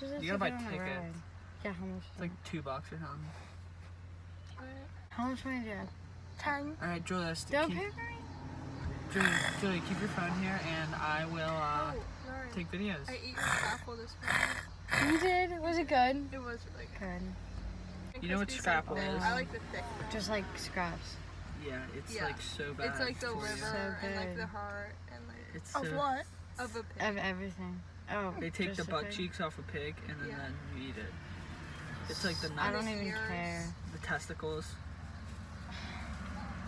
much is it? You gotta buy tickets. Yeah, how much? It's like $2 or something. How much money do you have? 10. All right, Julia. Don't pay for me. Julia, keep your phone here, and I will take videos. I ate your scrapple this morning. You did? Was it good? It was really good. Good. You know what scrapple is? I like the thick one. Just like scraps. Yeah, it's like so bad. It's like the for you. liver So and like good. the heart and like It's so, of what? Of a pig. Of everything. Oh. They take just the a butt pig? cheeks off a pig, and then you eat it. It's like the I nuts, don't even care. the testicles.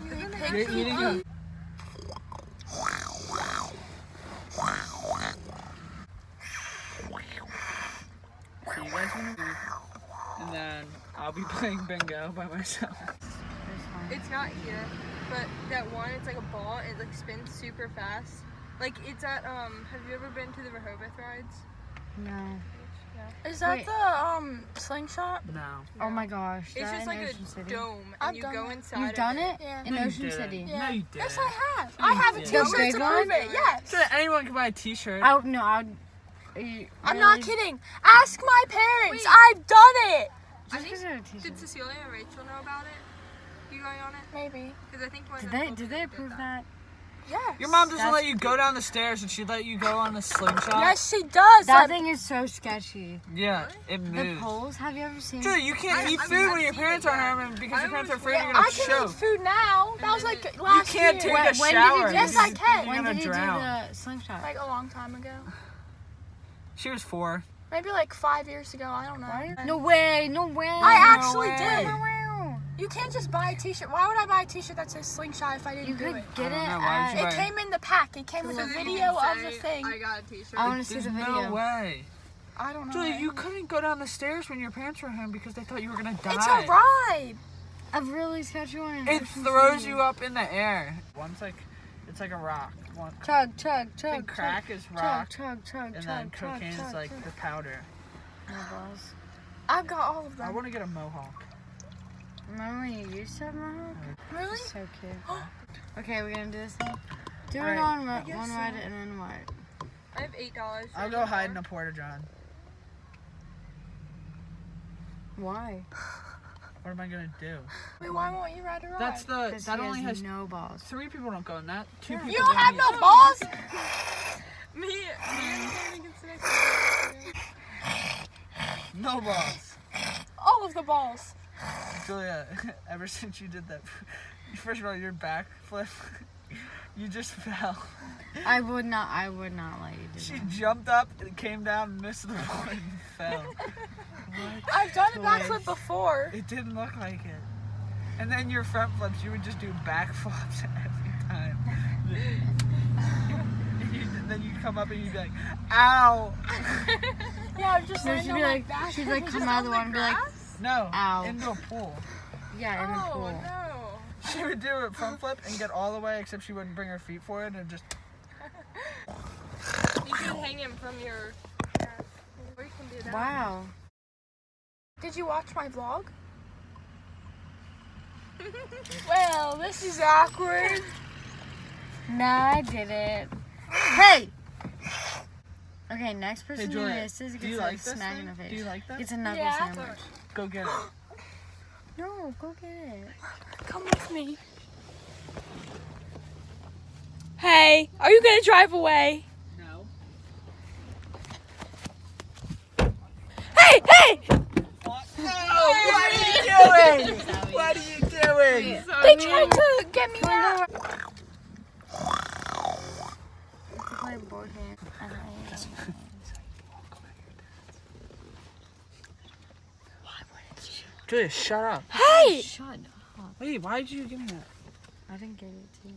You eat You're pig eating feet? them. So you guys gonna eat, and then I'll be playing bingo by myself. It's not here, but that one, it's like a ball, and it like spins super fast. Like it's at have you ever been to the Rehoboth rides? No. Is that Wait. the slingshot? No. Oh my gosh. It's that just in like Ocean a City? dome, and I've you done go that. inside. You've done of it? Yeah. In No, you Ocean didn't. City? Yeah. No, you didn't. Yes, I have. You I have a did. t-shirt big to one? prove it. Yes. So anyone can buy a T-shirt. Oh, no, I'm not kidding. Ask my parents. I've done it. I think, Just because of a did t-shirt. Cecilia and Rachel know about it? You going on it? Maybe. Because I think one of Did them they, told did me they did approve that? Yes. Your mom doesn't That's- let you go down the stairs, and she'd let you go on a slingshot. Yes, she does. That thing is so sketchy. Yeah, it The moves. poles, have you ever seen Julia, you can't eat I mean, food I've when your seen parents it, are yeah. home, and because I your parents are was- afraid Yeah, you're I gonna can choke. eat food now. That was like You last can't year. take a When did you shower. do Yes, because I can. You're When gonna did you drown. do the slingshot? Like a long time ago. She was 4. Maybe like 5 years ago. I don't know. No way, no way. I actually way. did. You can't just buy a t-shirt. Why would I buy a t-shirt that says slingshot if I didn't You do could it? get it I don't know, why would you at... buy It came in the pack. It came with a So then you video can of the say, thing. I got a t-shirt. I want to see There's the no video. way. I don't know. Julia, you couldn't go down the stairs when your parents were home because they thought you were gonna die. It's a ride. A really sketchy one. in It Ocean throws City. you up in the air. One's like, it's like a rock. One, Chug, chug, I chug, think crack is chug, rock, chug, chug, and chug, then chug, cocaine is chug, like chug. the powder. No balls. I've got all of I them. want to get a mohawk. Remember when you used to have Mohawk? Really? So cute. Okay, we're gonna do this thing. Do it Alright. on guess one so. ride and then what? I have $8. I'll go hide in a porta john. Why? What am I gonna do? Wait, why won't you ride a ride? That's the Because that he only has no balls. 3 people don't go in that. 2 people. You don't go have in no it. balls? Me and Sammy can sit next to me. No balls. All of the balls. Julia, ever since you did that, first of all, your backflip, you just fell. I would not let you do She that. jumped up and came down, missed the board, and fell. I've done a Twice. backflip before. It didn't look like it. And then your front flips, you would just do back flops every time. Then you'd come up and you'd be like, ow! Yeah, I'm just No, saying. she'd be like, she'd like come out of the water and be like, No, Ow. into a pool. yeah, in the Oh, pool. no. She would do a front flip and get all the way, except she wouldn't bring her feet forward and just. You should hang him from your... Or you can do that. Wow. Did you watch my vlog? Well, this is awkward. Nah, I did it. Hey! Okay, next person who Julia, misses do you gets like a this smack thing? in the face. Do you like that? It's a knuckle Yeah. sandwich. Go get it. No, go get it. Come with me. Hey, are you gonna drive away? No. Hey, hey! No! What are you doing? What are you doing? They tried to get me out. Play board game. Julia, shut up. Hey! Shut up. Wait, why did you give me that? I didn't give it to you.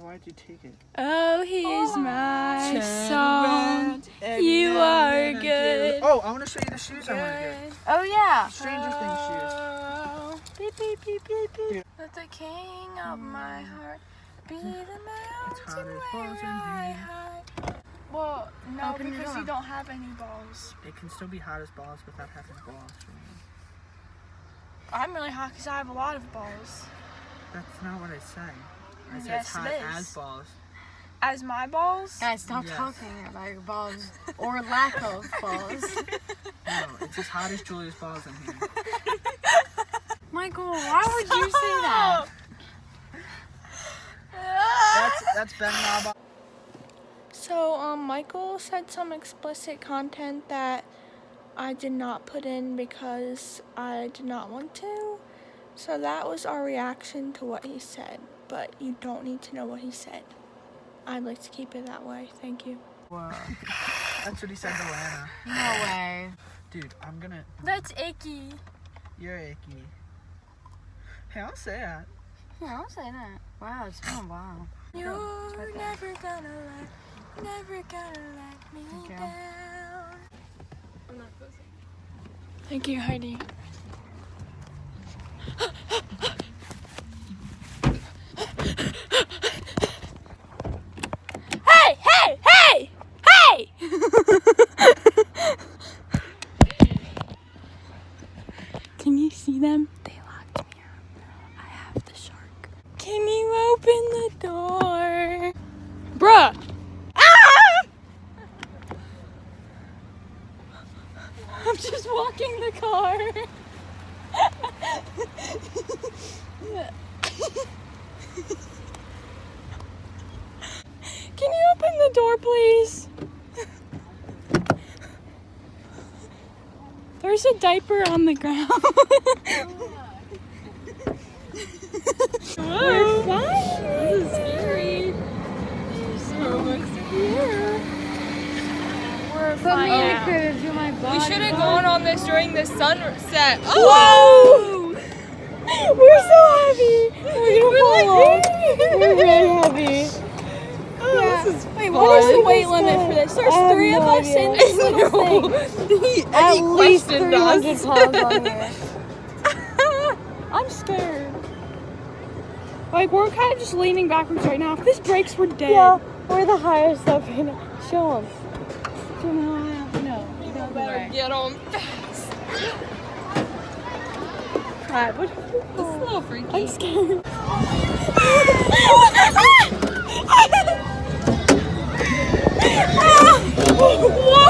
Why'd you take it? Oh, here's my song. You are good. Oh, I want to show you the shoes I want to get. Oh, yeah. Stranger Things shoes. Oh, Beep, beep, beep, beep, beep. let the king of my heart be the It's hot mountain as where balls in I here. hide. Well, no, Open your because door. you don't have any balls. It can still be hot as balls without having balls. I'm really hot because I have a lot of balls. That's not what I said. I said Yes, it's hot it as is. balls. As my balls? Guys, stop Yes. talking about your balls or lack of balls. No, it's as hot as Julia's balls in here. Michael, why would you say that? That's Ben Knob. So, Michael said some explicit content that I did not put in because I did not want to. So that was our reaction to what he said. But you don't need to know what he said. I'd like to keep it that way. Thank you. Wow. That's what he said to Lana. No way. Dude, I'm gonna... That's icky. You're icky. Hey, I'll say that. Yeah, I'll say that. Wow, it's been a while. You're never gonna let me Thank you. down. I'm not closing. Thank you, Heidi. Hey! Hey! Hey! Hey! Can you see them? They locked me out. I have the shark. Can you open the door? Bruh! Ah! I'm just walking the car. Can you open the door, please? There's a diaper on the ground. We're fine. This is scary. There's so much here. We're fine now. Crib, do my body. We should have gone on this during the sunset. Whoa! We're so heavy. We're gonna fall off. We're really heavy. Yeah. This is Wait, what is the weight limit for this? There's 3 of us in this little thing. At least 300 pounds on here. I'm scared. Like, we're kind of just leaning backwards right now. If this breaks, we're dead. Yeah, we're the highest up right now. Show them. Show them how high up. No, you don't Better get on fast. God, what? It's a little freaky. I'm scared. What?